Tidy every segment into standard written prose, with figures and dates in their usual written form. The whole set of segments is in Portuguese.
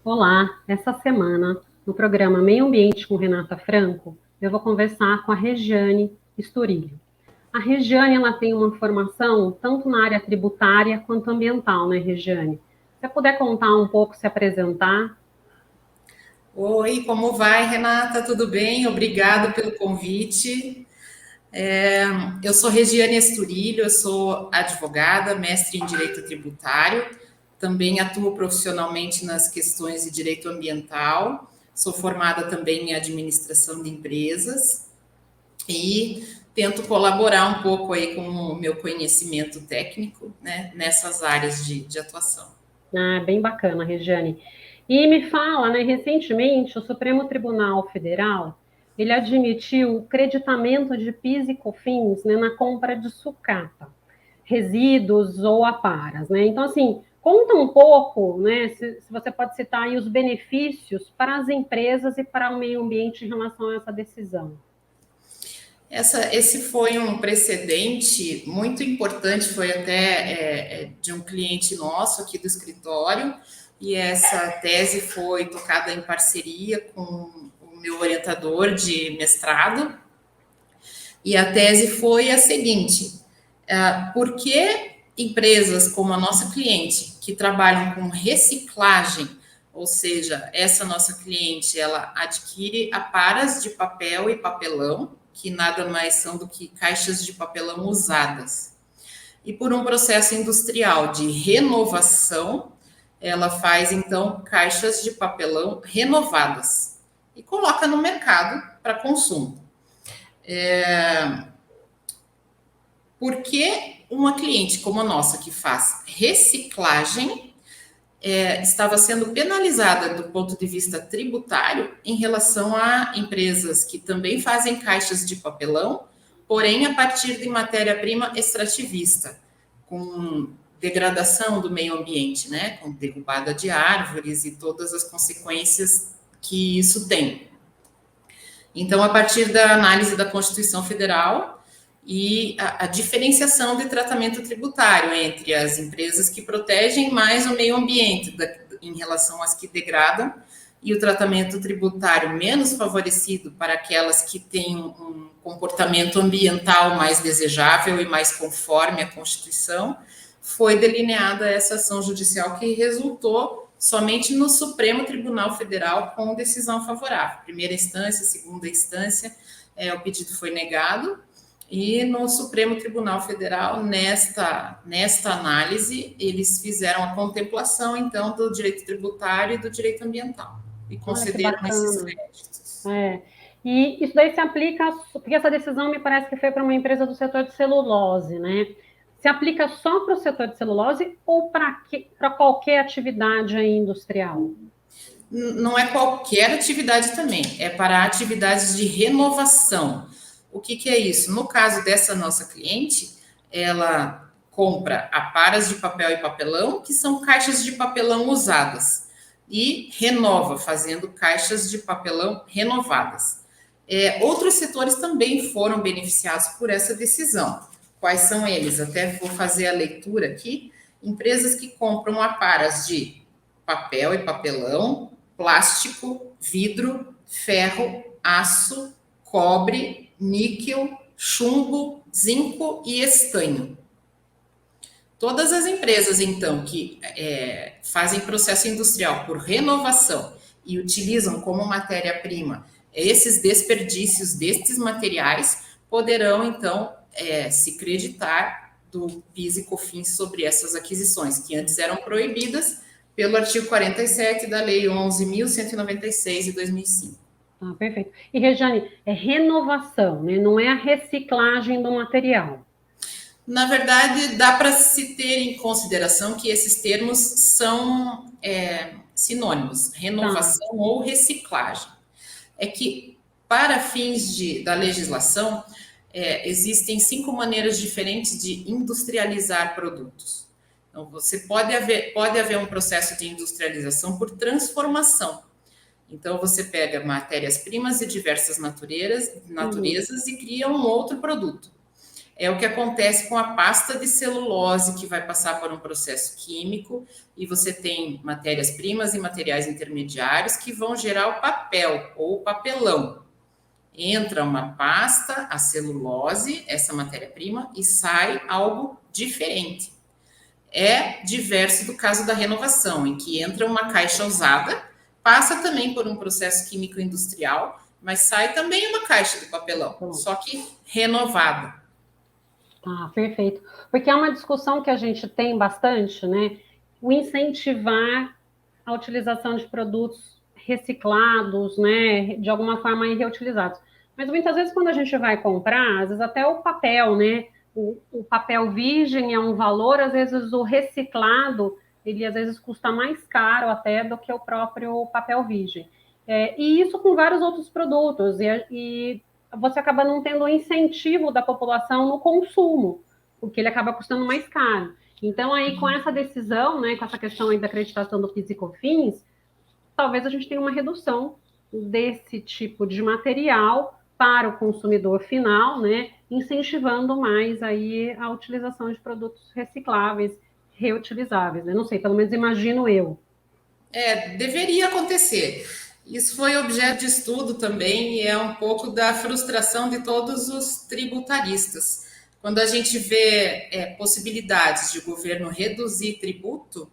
Olá, essa semana, no programa Meio Ambiente com Renata Franco, eu vou conversar com a Regiane Sturilho. A Regiane, ela tem uma formação tanto na área tributária quanto ambiental, né, Regiane? Se você puder contar um pouco, se apresentar. Oi, como vai, Renata? Tudo bem? Obrigado pelo convite. Eu sou Regiane Sturilho, eu sou advogada, mestre em Direito Tributário, também atuo profissionalmente nas questões de direito ambiental, sou formada também em administração de empresas e tento colaborar um pouco aí com o meu conhecimento técnico, né, nessas áreas de atuação. Ah, bem bacana, Regiane. E me fala, né, recentemente o Supremo Tribunal Federal, ele admitiu o creditamento de PIS e COFINS, né, na compra de sucata, resíduos ou aparas, né? Então, assim, conta um pouco, né, se você pode citar aí os benefícios para as empresas e para o meio ambiente em relação a essa decisão. Esse foi um precedente muito importante, foi até de um cliente nosso aqui do escritório, e essa tese foi tocada em parceria com o meu orientador de mestrado, e a tese foi a seguinte: por que empresas como a nossa cliente, que trabalham com reciclagem, ou seja, essa nossa cliente, ela adquire aparas de papel e papelão, que nada mais são do que caixas de papelão usadas. E por um processo industrial de renovação, ela faz então caixas de papelão renovadas e coloca no mercado para consumo. Por que uma cliente como a nossa, que faz reciclagem, estava sendo penalizada do ponto de vista tributário em relação a empresas que também fazem caixas de papelão, porém a partir de matéria-prima extrativista, com degradação do meio ambiente, né, com derrubada de árvores e todas as consequências que isso tem. Então, a partir da análise da Constituição Federal e a diferenciação de tratamento tributário entre as empresas que protegem mais o meio ambiente em relação às que degradam e o tratamento tributário menos favorecido para aquelas que têm um comportamento ambiental mais desejável e mais conforme à Constituição, foi delineada essa ação judicial que resultou somente no Supremo Tribunal Federal com decisão favorável. Primeira instância, segunda instância, o pedido foi negado, e no Supremo Tribunal Federal, nesta análise, eles fizeram a contemplação, então, do direito tributário e do direito ambiental, e Olha que concederam esses bacana. créditos. É. E isso daí se aplica, porque essa decisão me parece que foi para uma empresa do setor de celulose, né? Se aplica só para o setor de celulose ou para qualquer atividade industrial? Não é qualquer atividade também, é para atividades de renovação. O que é isso? No caso dessa nossa cliente, ela compra aparas de papel e papelão, que são caixas de papelão usadas, e renova, fazendo caixas de papelão renovadas. Outros setores também foram beneficiados por essa decisão. Quais são eles? Até vou fazer a leitura aqui. Empresas que compram aparas de papel e papelão, plástico, vidro, ferro, aço, cobre, níquel, chumbo, zinco e estanho. Todas as empresas, então, que fazem processo industrial por renovação e utilizam como matéria-prima esses desperdícios destes materiais, poderão, então, se creditar do PIS e COFINS sobre essas aquisições, que antes eram proibidas pelo artigo 47 da Lei 11.196 de 2005. Ah, perfeito. E, Rejane, é renovação, né? Não é a reciclagem do material. Na verdade, dá para se ter em consideração que esses termos são sinônimos, Tá. renovação ou reciclagem. É que, para fins da legislação, existem 5 maneiras diferentes de industrializar produtos. Então, pode haver um processo de industrialização por transformação. Então, você pega matérias-primas de diversas naturezas e cria um outro produto. É o que acontece com a pasta de celulose, que vai passar por um processo químico, e você tem matérias-primas e materiais intermediários que vão gerar o papel ou o papelão. Entra uma pasta, a celulose, essa matéria-prima, e sai algo diferente. É diverso do caso da renovação, em que entra uma caixa usada, passa também por um processo químico industrial, mas sai também uma caixa de papelão, só que renovada. Ah, perfeito. Porque é uma discussão que a gente tem bastante, né? O incentivar a utilização de produtos reciclados, né? De alguma forma reutilizados. Mas muitas vezes quando a gente vai comprar, às vezes até o papel, né? O papel virgem é um valor, às vezes o reciclado, ele às vezes custa mais caro até do que o próprio papel virgem. E isso com vários outros produtos. E você acaba não tendo o incentivo da população no consumo, porque ele acaba custando mais caro. Então, aí, com essa decisão, né, com essa questão aí da acreditação do PIS e COFINS, talvez a gente tenha uma redução desse tipo de material para o consumidor final, né, incentivando mais aí a utilização de produtos recicláveis, reutilizáveis, né? Não sei, pelo menos imagino eu. Deveria acontecer. Isso foi objeto de estudo também e é um pouco da frustração de todos os tributaristas. Quando a gente vê possibilidades de o governo reduzir tributo,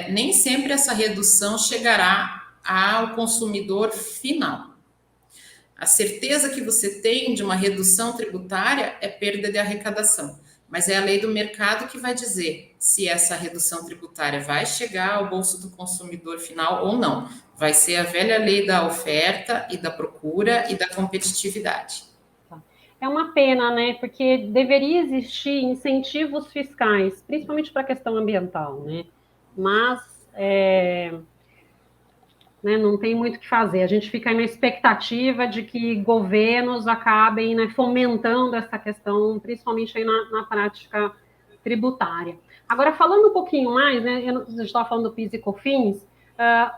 nem sempre essa redução chegará ao consumidor final. A certeza que você tem de uma redução tributária é perda de arrecadação, mas é a lei do mercado que vai dizer se essa redução tributária vai chegar ao bolso do consumidor final ou não. Vai ser a velha lei da oferta e da procura e da competitividade. É uma pena, né? Porque deveria existir incentivos fiscais, principalmente para a questão ambiental, né? Mas né, não tem muito o que fazer. A gente fica aí na expectativa de que governos acabem, né, fomentando essa questão, principalmente aí na prática tributária. Agora, falando um pouquinho mais, né, a gente estava falando do PIS e COFINS,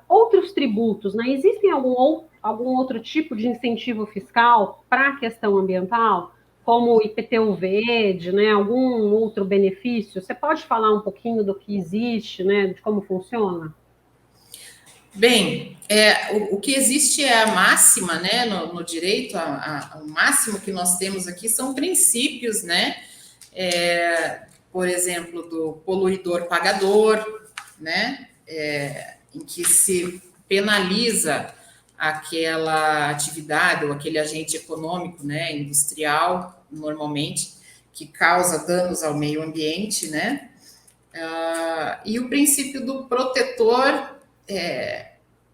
outros tributos, né? Existem algum outro tipo de incentivo fiscal para a questão ambiental, como o IPTU-Verde, né? Algum outro benefício? Você pode falar um pouquinho do que existe, né? De como funciona? Bem, o que existe é a máxima, né, no direito, o máximo que nós temos aqui são princípios, né, por exemplo, do poluidor pagador, né, em que se penaliza aquela atividade ou aquele agente econômico, né, industrial, normalmente, que causa danos ao meio ambiente, né, e o princípio do protetor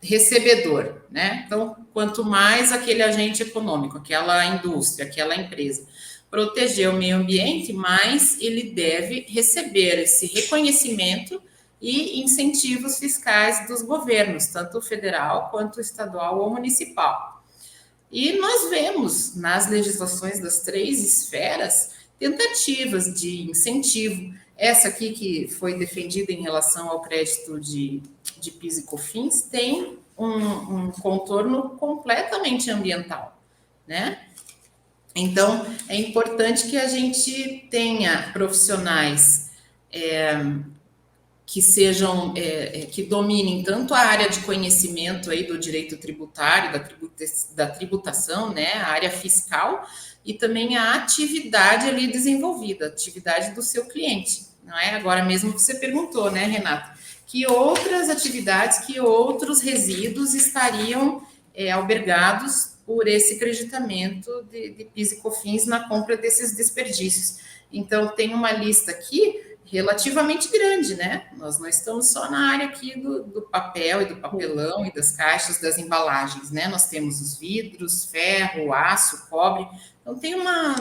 recebedor, né? Então, quanto mais aquele agente econômico, aquela indústria, aquela empresa proteger o meio ambiente, mais ele deve receber esse reconhecimento e incentivos fiscais dos governos, tanto federal quanto estadual ou municipal. E nós vemos nas legislações das três esferas tentativas de incentivo. Essa aqui que foi defendida em relação ao crédito de PIS e COFINS tem um contorno completamente ambiental, né? Então, é importante que a gente tenha profissionais que sejam, que dominem tanto a área de conhecimento aí do direito tributário, da tributação, né, a área fiscal, e também a atividade ali desenvolvida, a atividade do seu cliente, não é? Agora mesmo que você perguntou, né, Renata, que outras atividades, que outros resíduos estariam albergados por esse creditamento de PIS e COFINS na compra desses desperdícios. Então, tem uma lista aqui relativamente grande, né? Nós não estamos só na área aqui do papel e do papelão e das caixas, das embalagens, né? Nós temos os vidros, ferro, aço, cobre. Então, tem uma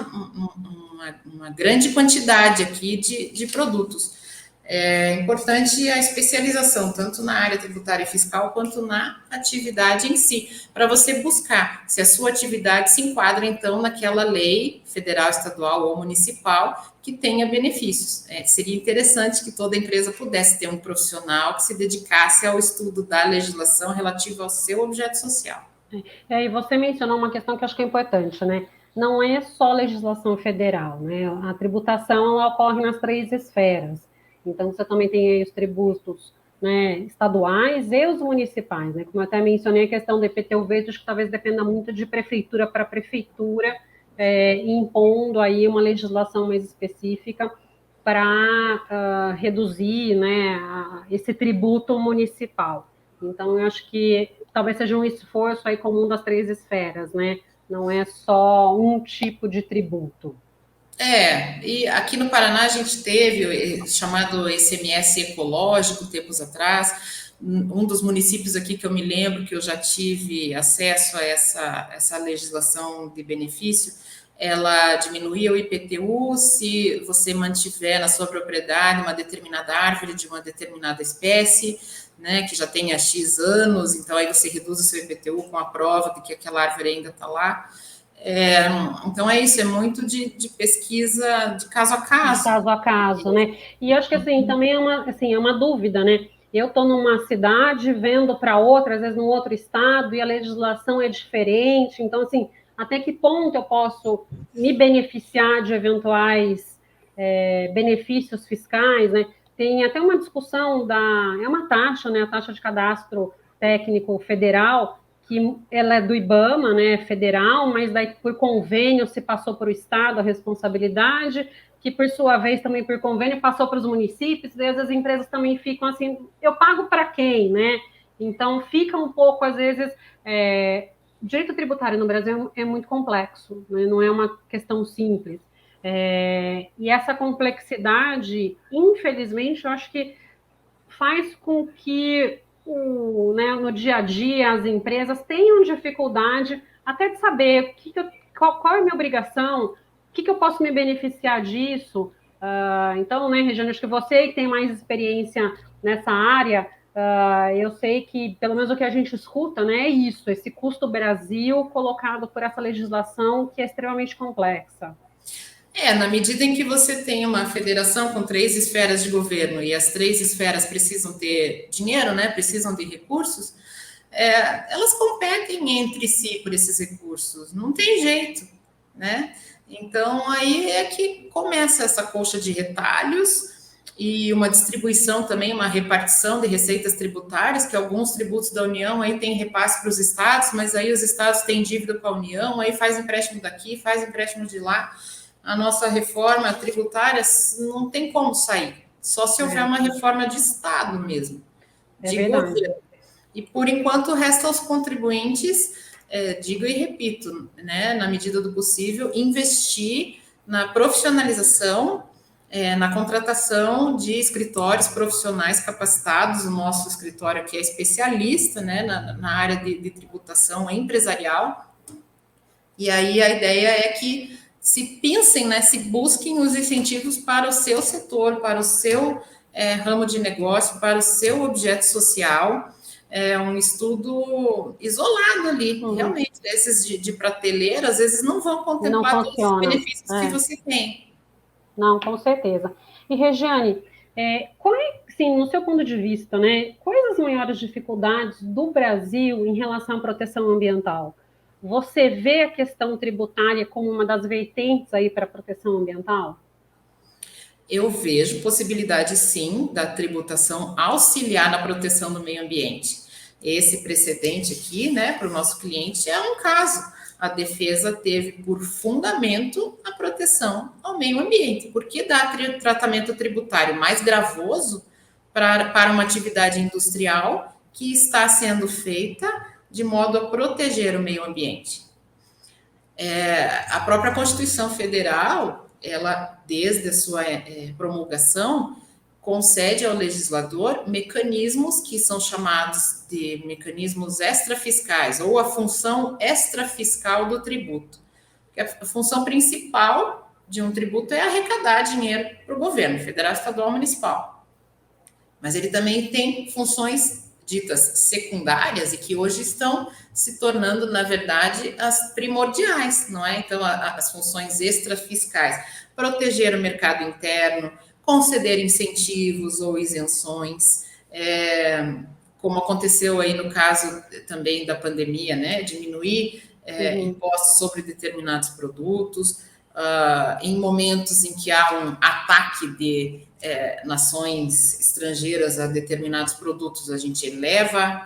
grande quantidade aqui de produtos. É importante a especialização, tanto na área tributária e fiscal, quanto na atividade em si, para você buscar se a sua atividade se enquadra, então, naquela lei federal, estadual ou municipal que tenha benefícios. Seria interessante que toda empresa pudesse ter um profissional que se dedicasse ao estudo da legislação relativa ao seu objeto social. E você mencionou uma questão que eu acho que é importante, né? não é só legislação federal, né? A tributação ela ocorre nas 3 esferas. Então, você também tem aí os tributos, né, estaduais e os municipais, né? Como eu até mencionei, a questão do IPTU vejo que talvez dependa muito de prefeitura para prefeitura, impondo aí uma legislação mais específica para reduzir, né, esse tributo municipal. Então, eu acho que talvez seja um esforço aí comum das 3 esferas, né? Não é só um tipo de tributo. E aqui no Paraná a gente teve o chamado ICMS ecológico tempos atrás. Um dos municípios aqui que eu me lembro que eu já tive acesso a essa legislação de benefício, ela diminuía o IPTU se você mantiver na sua propriedade uma determinada árvore de uma determinada espécie, né, que já tenha X anos, então aí você reduz o seu IPTU com a prova de que aquela árvore ainda está lá. Então é isso, é muito de pesquisa de caso a De caso. caso a caso, né? E eu acho que assim, também é uma dúvida, né? Eu estou numa cidade, vendo para outra, às vezes num outro estado, e a legislação é diferente. Então, assim, até que ponto eu posso me beneficiar de eventuais benefícios fiscais, né? Tem até uma discussão é uma taxa, né? A taxa de cadastro técnico federal, que ela é do IBAMA, né, federal, mas daí por convênio se passou para o Estado a responsabilidade, que por sua vez também por convênio passou para os municípios, e às vezes as empresas também ficam assim, eu pago para quem, né? Então fica um pouco, às vezes, direito tributário no Brasil é muito complexo, né? Não é uma questão simples. E essa complexidade, infelizmente, eu acho que faz com que no dia a dia as empresas tenham dificuldade até de saber qual é a minha obrigação, o que eu posso me beneficiar disso. Então, né, Regiane, acho que você que tem mais experiência nessa área, eu sei que, pelo menos o que a gente escuta, né, é isso, esse custo Brasil colocado por essa legislação que é extremamente complexa. Na medida em que você tem uma federação com 3 esferas de governo e as 3 esferas precisam ter dinheiro, né, precisam de recursos, elas competem entre si por esses recursos, não tem jeito, né? Então aí é que começa essa colcha de retalhos e uma distribuição também, uma repartição de receitas tributárias, que alguns tributos da União aí tem repasse para os estados, mas aí os estados têm dívida com a União, aí faz empréstimo daqui, faz empréstimo de lá. A nossa reforma tributária não tem como sair, só se houver uma reforma de Estado mesmo, É de verdade. governo. E por enquanto resta aos contribuintes, digo e repito, né, na medida do possível, investir na profissionalização, na contratação de escritórios profissionais capacitados. O nosso escritório aqui é especialista, né, na área de tributação empresarial. E aí a ideia é que se pensem, né, se busquem os incentivos para o seu setor, para o seu ramo de negócio, para o seu objeto social. É um estudo isolado ali, realmente. Esses de prateleira, às vezes, não vão Não contemplar todos os funciona. benefícios que você tem. Não, com certeza. E, Regiane, sim, no seu ponto de vista, né, quais as maiores dificuldades do Brasil em relação à proteção ambiental? Você vê a questão tributária como uma das vertentes aí para a proteção ambiental? Eu vejo possibilidade, sim, da tributação auxiliar na proteção do meio ambiente. Esse precedente aqui, né, para o nosso cliente, é um caso. A defesa teve por fundamento a proteção ao meio ambiente, porque dá tratamento tributário mais gravoso para uma atividade industrial que está sendo feita de modo a proteger o meio ambiente. A própria Constituição Federal, ela, desde a sua promulgação, concede ao legislador mecanismos que são chamados de mecanismos extrafiscais, ou a função extrafiscal do tributo. A função principal de um tributo é arrecadar dinheiro para o governo, federal, estadual, municipal. Mas ele também tem funções ditas secundárias e que hoje estão se tornando, na verdade, as primordiais, não é? Então, as funções extrafiscais, proteger o mercado interno, conceder incentivos ou isenções, como aconteceu aí no caso também da pandemia, né? Diminuir impostos sobre determinados produtos. Em momentos em que há um ataque de nações estrangeiras a determinados produtos, a gente eleva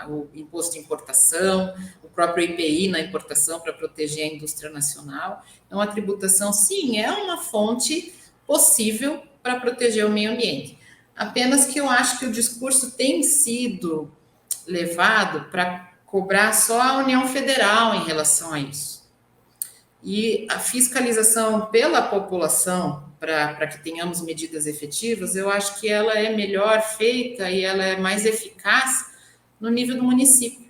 o imposto de importação, o próprio IPI na importação para proteger a indústria nacional. Então, a tributação, sim, é uma fonte possível para proteger o meio ambiente. Apenas que eu acho que o discurso tem sido levado para cobrar só a União Federal em relação a isso. E a fiscalização pela população, para que tenhamos medidas efetivas, eu acho que ela é melhor feita e ela é mais eficaz no nível do município.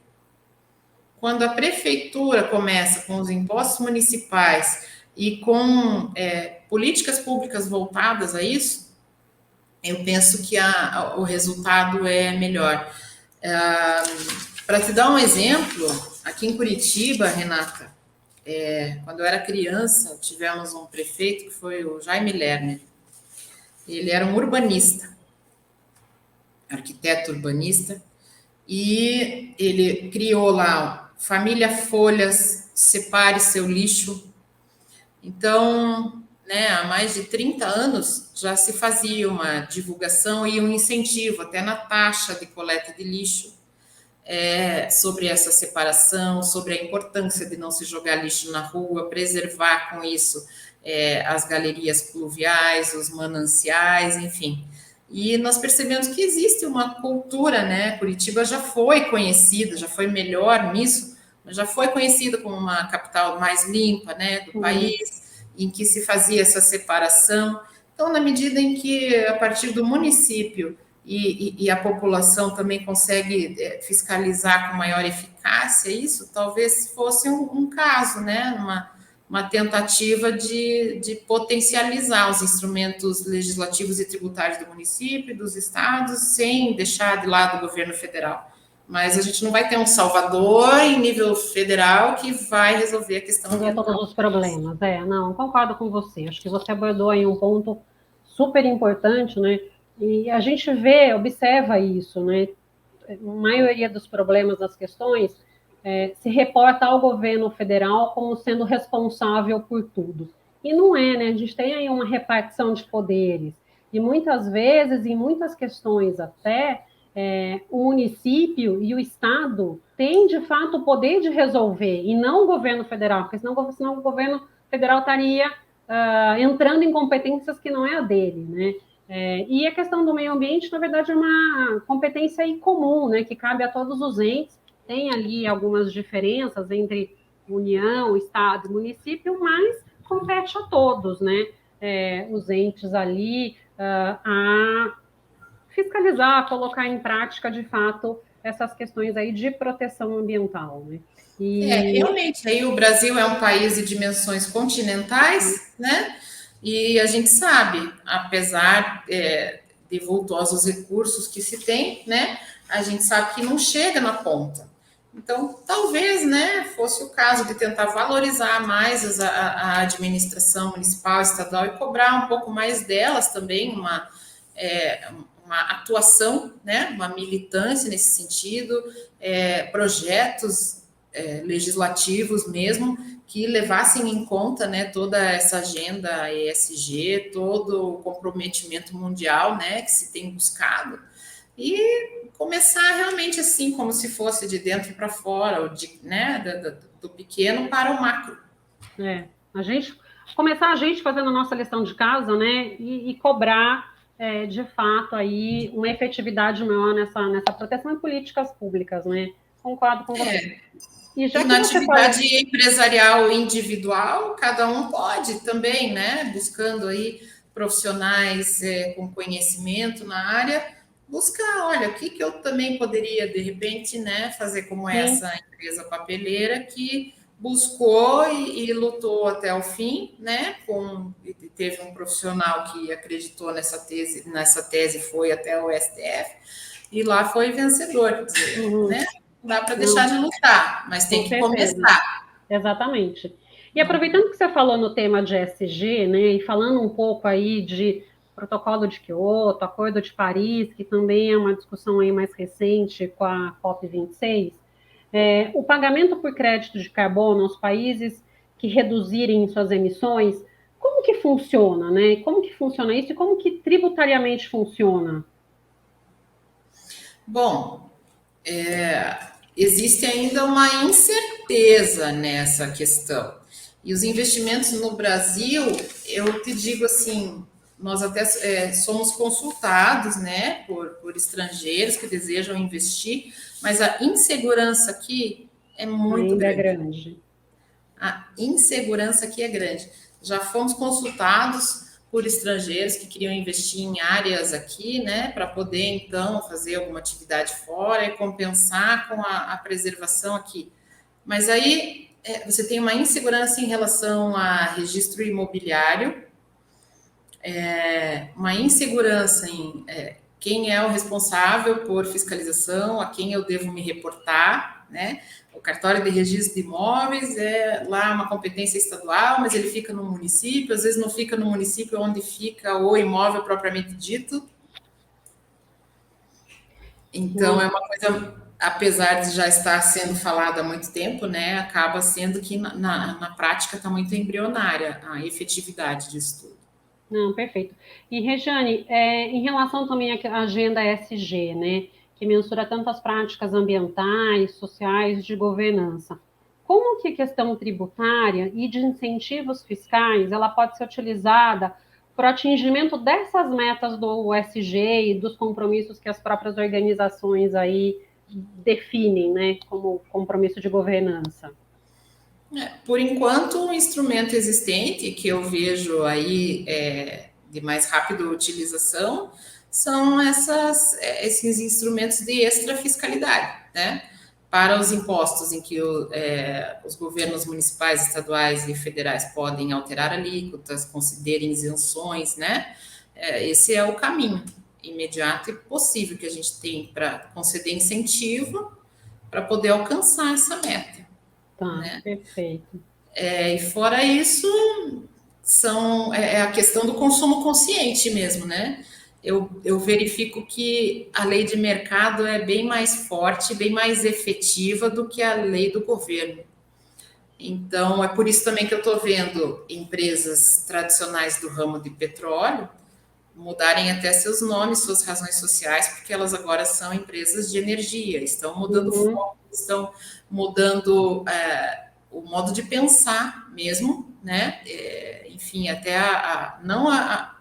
Quando a prefeitura começa com os impostos municipais e com políticas públicas voltadas a isso, eu penso que o resultado é melhor. Para te dar um exemplo, aqui em Curitiba, Renata, quando eu era criança, tivemos um prefeito que foi o Jaime Lerner. Ele era um urbanista, arquiteto urbanista, e ele criou lá Família Folhas, Separe Seu Lixo. Então, há mais de 30 anos já se fazia uma divulgação e um incentivo, até na taxa de coleta de lixo, sobre essa separação, sobre a importância de não se jogar lixo na rua, preservar com isso as galerias pluviais, os mananciais, enfim. E nós percebemos que existe uma cultura, né? Curitiba já foi conhecida, já foi melhor nisso, mas já foi conhecida como uma capital mais limpa, né, do país, em que se fazia essa separação. Então, na medida em que, a partir do município, e a população também consegue fiscalizar com maior eficácia isso, talvez fosse um caso, né? Uma tentativa de potencializar os instrumentos legislativos e tributários do município, dos estados, sem deixar de lado o governo federal. Mas a gente não vai ter um salvador em nível federal que vai resolver a questão ambiental. Todos os problemas, não, concordo com você. Acho que você abordou aí um ponto super importante, né? E a gente observa isso, né? A maioria dos problemas, das questões, se reporta ao governo federal como sendo responsável por tudo. E não é, né? A gente tem aí uma repartição de poderes. E muitas vezes, em muitas questões até, o município e o Estado têm, de fato, o poder de resolver, e não o governo federal, porque senão o governo federal estaria entrando em competências que não é a dele, né? E a questão do meio ambiente, na verdade, é uma competência comum, né, que cabe a todos os entes. Tem ali algumas diferenças entre União, Estado e município, mas compete a todos, né? Os entes ali a fiscalizar, a colocar em prática, de fato, essas questões aí de proteção ambiental, né? Realmente, aí o Brasil é um país de dimensões continentais, né? E a gente sabe, apesar de vultosos recursos que se tem, né? A gente sabe que não chega na ponta. Então, talvez, né, fosse o caso de tentar valorizar mais a administração municipal, estadual e cobrar um pouco mais delas também, uma atuação, né, uma militância nesse sentido, projetos legislativos mesmo, que levassem em conta, né, toda essa agenda ESG, todo o comprometimento mundial, né, que se tem buscado, e começar realmente assim, como se fosse de dentro para fora, do pequeno para o macro. Começar a gente fazendo a nossa lição de casa, né, e cobrar, de fato, aí uma efetividade maior nessa proteção e políticas públicas, né? Concordo com você. E na atividade empresarial individual, cada um pode também, né? Buscando aí profissionais com conhecimento na área, buscar, olha, o que eu também poderia, de repente, né, fazer como essa empresa papeleira que buscou e lutou até o fim, né? Teve um profissional que acreditou nessa tese foi até o STF, e lá foi vencedor, quer dizer, né? Não dá para deixar de lutar, mas tem que começar. Exatamente. E aproveitando que você falou no tema de ESG, né, e falando um pouco aí de protocolo de Quioto, Acordo de Paris, que também é uma discussão aí mais recente com a COP26, O pagamento por crédito de carbono aos países que reduzirem suas emissões, como que funciona, né? Como que funciona isso e como que tributariamente funciona? Bom, existe ainda uma incerteza nessa questão. E os investimentos no Brasil, eu te digo assim, nós até somos consultados, né, por estrangeiros que desejam investir, mas a insegurança aqui é muito Ainda é grande. grande. A insegurança aqui é grande. Já fomos consultados por estrangeiros que queriam investir em áreas aqui, né, para poder então fazer alguma atividade fora e compensar com a preservação aqui. Mas aí você tem uma insegurança em relação a registro imobiliário, uma insegurança em quem é o responsável por fiscalização, a quem eu devo me reportar, né? O cartório de registro de imóveis é lá uma competência estadual, mas ele fica no município, às vezes não fica no município onde fica o imóvel propriamente dito. Então, é uma coisa, apesar de já estar sendo falado há muito tempo, né, acaba sendo que na prática está muito embrionária a efetividade disso tudo. Não, perfeito. E, Rejane, em relação também à agenda ESG, né, que mensura tanto as práticas ambientais, sociais, de governança, como que a questão tributária e de incentivos fiscais, ela pode ser utilizada para o atingimento dessas metas do ESG e dos compromissos que as próprias organizações aí definem, né, como compromisso de governança? Por enquanto, o instrumento existente que eu vejo aí de mais rápida utilização são esses instrumentos de extrafiscalidade, né? Para os impostos em que os governos municipais, estaduais e federais podem alterar alíquotas, considerem isenções, né? Esse é o caminho imediato e possível que a gente tem para conceder incentivo para poder alcançar essa meta. Tá, Né? perfeito. E fora isso, é a questão do consumo consciente mesmo, né? Eu verifico que a lei de mercado é bem mais forte, bem mais efetiva do que a lei do governo. Então, é por isso também que eu estou vendo empresas tradicionais do ramo de petróleo mudarem até seus nomes, suas razões sociais, porque elas agora são empresas de energia, estão mudando foco, estão mudando o modo de pensar mesmo, né? Enfim, até não a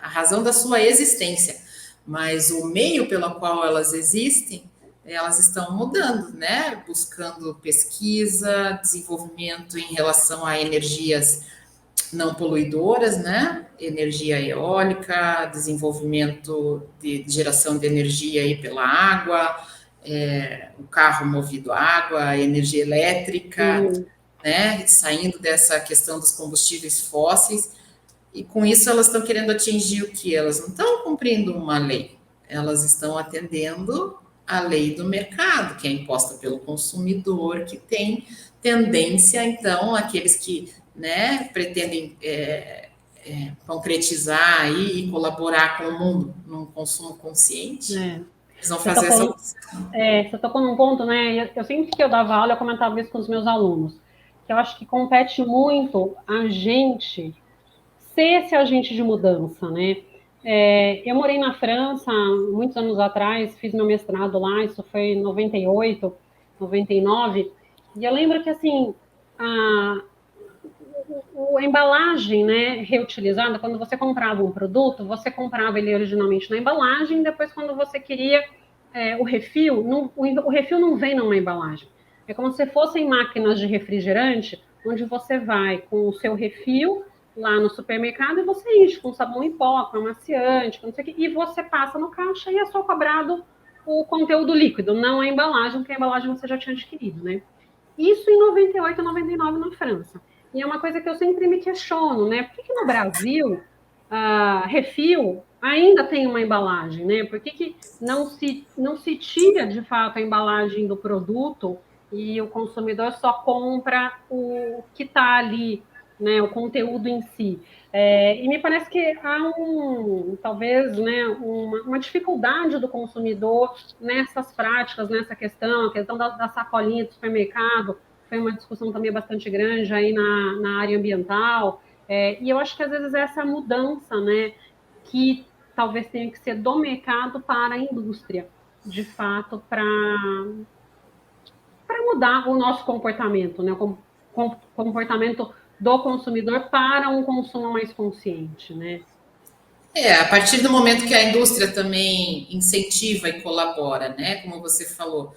razão da sua existência, mas o meio pelo qual elas existem, elas estão mudando, né? Buscando pesquisa, desenvolvimento em relação a energias não poluidoras, né? Energia eólica, desenvolvimento de geração de energia aí pela água, o carro movido a água, a energia elétrica, né? Saindo dessa questão dos combustíveis fósseis. E com isso elas estão querendo atingir o que? Elas não estão cumprindo uma lei, elas estão atendendo a lei do mercado, que é imposta pelo consumidor, que tem tendência, então, aqueles que né, pretendem concretizar aí e colaborar com o mundo num consumo consciente, eles vão fazer essa opção. Você tocou num ponto, né? Eu sempre que eu dava aula, eu comentava isso com os meus alunos, que eu acho que compete muito a gente ser esse agente de mudança, né? Eu morei na França muitos anos atrás, fiz meu mestrado lá, isso foi em 98, 99, e eu lembro que, assim, a embalagem, né, reutilizada, quando você comprava um produto, você comprava ele originalmente na embalagem, depois quando você queria o refil, o refil não vem numa embalagem. É como se fossem máquinas de refrigerante, onde você vai com o seu refil lá no supermercado e você enche com sabão em pó, com amaciante, com não sei o quê, e você passa no caixa e é só cobrado o conteúdo líquido, não a embalagem, porque a embalagem você já tinha adquirido, né? Isso em 98, 99 na França. E é uma coisa que eu sempre me questiono, né? Por que no Brasil, refil ainda tem uma embalagem, né? Por que não se tira, de fato, a embalagem do produto e o consumidor só compra o que está ali né, o conteúdo em si. E me parece que há talvez, né, uma dificuldade do consumidor nessas práticas, nessa questão, a questão da sacolinha do supermercado, foi uma discussão também bastante grande aí na área ambiental, e eu acho que às vezes essa mudança, né, que talvez tenha que ser do mercado para a indústria, de fato, para mudar o nosso comportamento, né? O comportamento do consumidor para um consumo mais consciente, né? A partir do momento que a indústria também incentiva e colabora, né? Como você falou,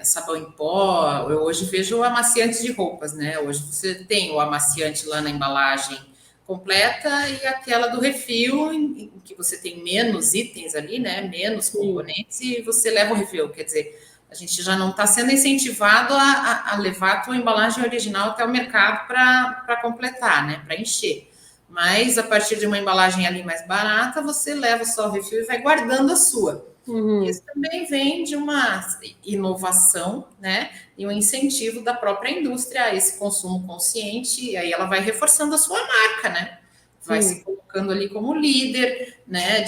sabão em pó, eu hoje vejo o amaciante de roupas, né? Hoje você tem o amaciante lá na embalagem completa e aquela do refil, em que você tem menos itens ali, né? Menos Sim. componentes, e você leva o refil. Quer dizer, a gente já não está sendo incentivado a levar a tua embalagem original até o mercado para completar, né? Para encher. Mas a partir de uma embalagem ali mais barata, você leva só o refil e vai guardando a sua. Uhum. Isso também vem de uma inovação, né? E um incentivo da própria indústria a esse consumo consciente, e aí ela vai reforçando a sua marca, né? Vai se Sim. colocando ali como líder, né?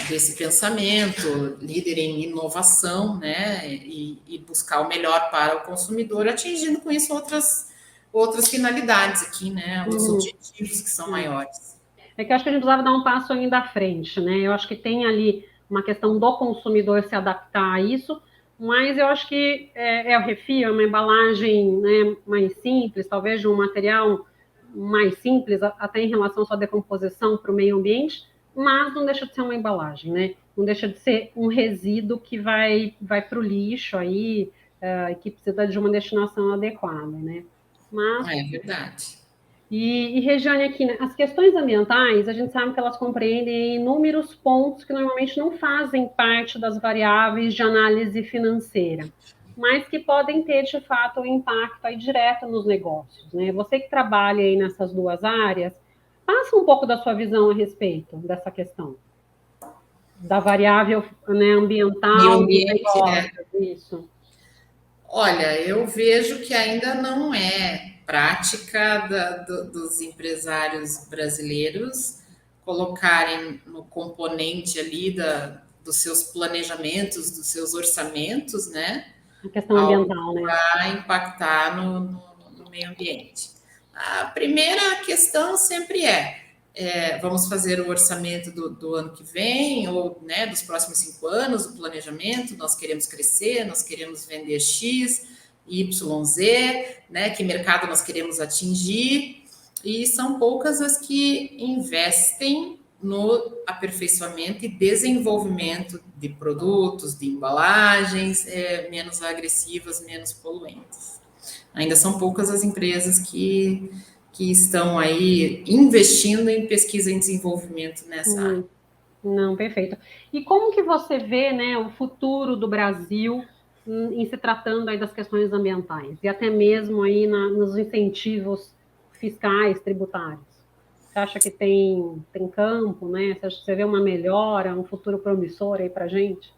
Desse pensamento, líder em inovação, né? E buscar o melhor para o consumidor, atingindo com isso outras finalidades aqui, né? Outros Uhum. objetivos que são É. maiores. É que eu acho que a gente precisava dar um passo ainda à frente, né? Eu acho que tem ali uma questão do consumidor se adaptar a isso, mas eu acho que o refil, é uma embalagem, né, mais simples, talvez de um material mais simples, até em relação à sua decomposição para o meio ambiente, mas não deixa de ser uma embalagem, né? Não deixa de ser um resíduo que vai para o lixo aí, que precisa de uma destinação adequada, né? Mas É verdade. Regiane, aqui, né, as questões ambientais, a gente sabe que elas compreendem inúmeros pontos que normalmente não fazem parte das variáveis de análise financeira, mas que podem ter, de fato, um impacto aí direto nos negócios, né? Você que trabalha aí nessas duas áreas, passa um pouco da sua visão a respeito dessa questão, da variável, né, Meio ambiental nos ambiente, né? negócios, isso. Olha, eu vejo que ainda não é prática dos empresários brasileiros colocarem no componente ali dos seus planejamentos, dos seus orçamentos, né? A questão Algo ambiental, que né? vai impactar no meio ambiente. A primeira questão sempre vamos fazer o orçamento do ano que vem, ou né, dos próximos 5 anos, o planejamento, nós queremos crescer, nós queremos vender X, Y, Z, né, que mercado nós queremos atingir, e são poucas as que investem no aperfeiçoamento e desenvolvimento de produtos, de embalagens menos agressivas, menos poluentes. Ainda são poucas as empresas que estão aí investindo em pesquisa e desenvolvimento nessa área. Uhum. Não, perfeito. E como que você vê, né, o futuro do Brasil em se tratando aí das questões ambientais e até mesmo aí nos incentivos fiscais, tributários? Você acha que tem campo, né? Você acha que você vê uma melhora, um futuro promissor aí para a gente?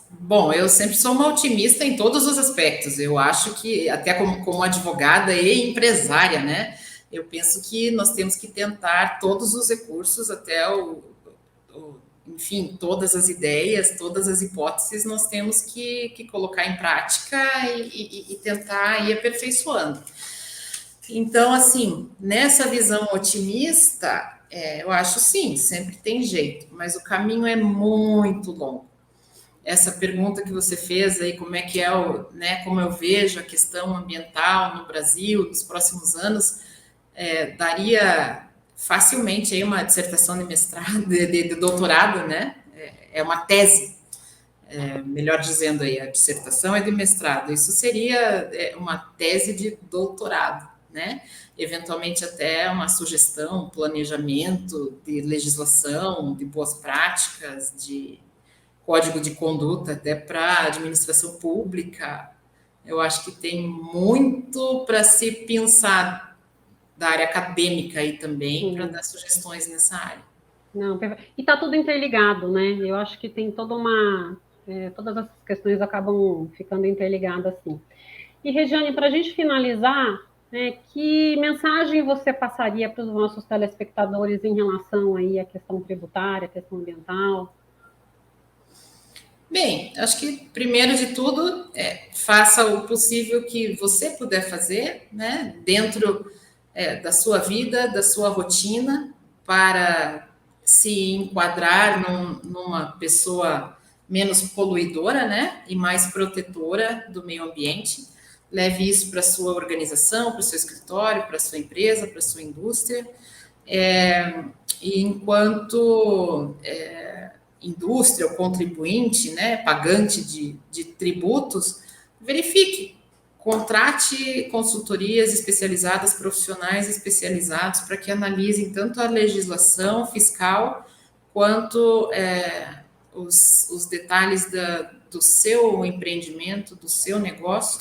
Bom, eu sempre sou uma otimista em todos os aspectos. Eu acho que, até como advogada e empresária, né? Eu penso que nós temos que tentar todos os recursos, até enfim, todas as ideias, todas as hipóteses, nós temos que colocar em prática e tentar ir aperfeiçoando. Então, assim, nessa visão otimista, eu acho sim, sempre tem jeito, mas o caminho é muito longo. Essa pergunta que você fez aí, como é que é né, como eu vejo a questão ambiental no Brasil nos próximos anos, daria facilmente aí uma dissertação de mestrado, de doutorado, né? É uma tese, melhor dizendo aí, a dissertação é de mestrado. Isso seria uma tese de doutorado, né? Eventualmente até uma sugestão, um planejamento de legislação, de boas práticas, de código de conduta até para a administração pública. Eu acho que tem muito para se pensar da área acadêmica aí também para Sim. dar sugestões nessa área. Não, perfeito. E está tudo interligado, né? Eu acho que tem todas essas questões acabam ficando interligadas, assim. E, Regiane, para a gente finalizar, Que mensagem você passaria para os nossos telespectadores em relação aí à questão tributária, à questão ambiental? Bem, acho que primeiro de tudo, faça o possível que você puder fazer, né, dentro da sua vida, da sua rotina, para se enquadrar numa pessoa menos poluidora, né, e mais protetora do meio ambiente. Leve isso para a sua organização, para o seu escritório, para a sua empresa, para a sua indústria. E enquanto indústria ou contribuinte, né, pagante de tributos, verifique, contrate consultorias especializadas, profissionais especializados para que analisem tanto a legislação fiscal quanto os detalhes do seu empreendimento, do seu negócio,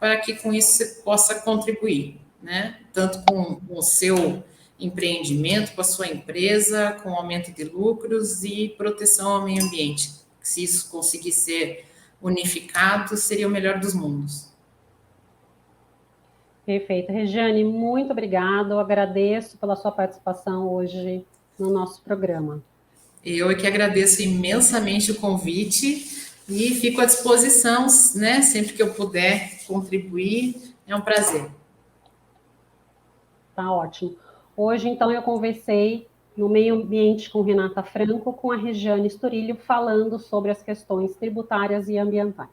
para que com isso você possa contribuir, né? Tanto com o seu empreendimento, com a sua empresa, com aumento de lucros e proteção ao meio ambiente. Se isso conseguir ser unificado, seria o melhor dos mundos. Perfeito. Regiane, muito obrigada. Eu agradeço pela sua participação hoje no nosso programa. Eu é que agradeço imensamente o convite e fico à disposição, né, sempre que eu puder contribuir. É um prazer. Tá ótimo. Hoje, então, eu conversei no Meio Ambiente com Renata Franco, com a Regiane Sturilho, falando sobre as questões tributárias e ambientais.